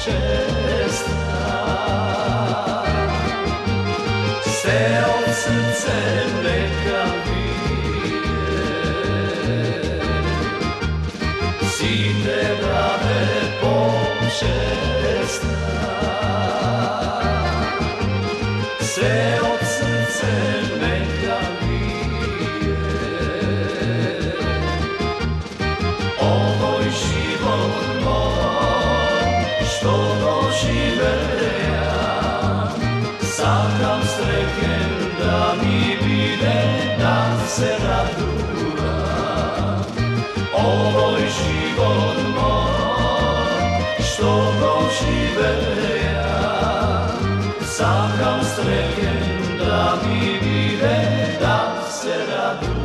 przestań. Serce neka bije, si teba ne poprzestań. Serce neka bije, ovoj život moj, što doživeljam, sakam streken da mi bide, da se radujem. Ovoj život moj, što doživeljam, sakam streken da mi bide, da se radujem.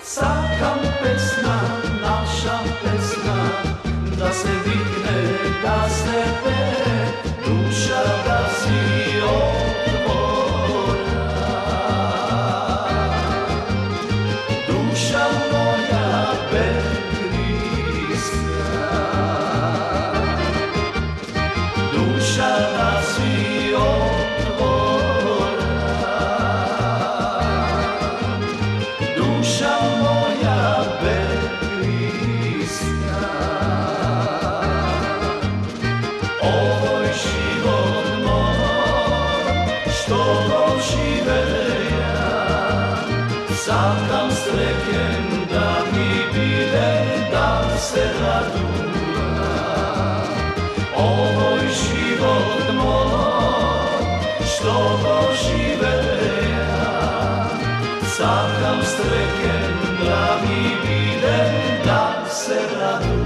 Sakam pesna, naša pesna, da se digne, da se pere, duša da si otvora. Duša moja bergrijska, duša da si otvora. Duša moja bergrijska, ovoj život moj, što doživeljam, sakam streken da mi bide, da se radujem. Ovoj život moj, što doživeljam, sakam streken da mi bide, da se radujem.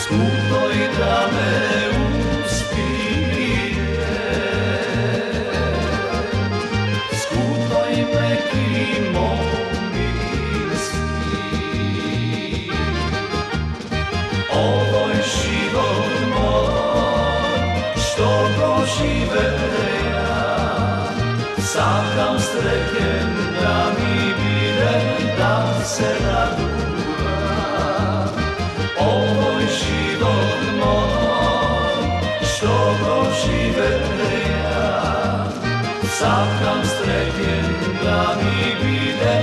Skutoj da me uspije, skutoj meki momiski. Ovoj život moj, što doživeljam, sakam streken da mi bide, da se radujem. Ovoj život moj, što doživeljam, sakam streken da mi bide,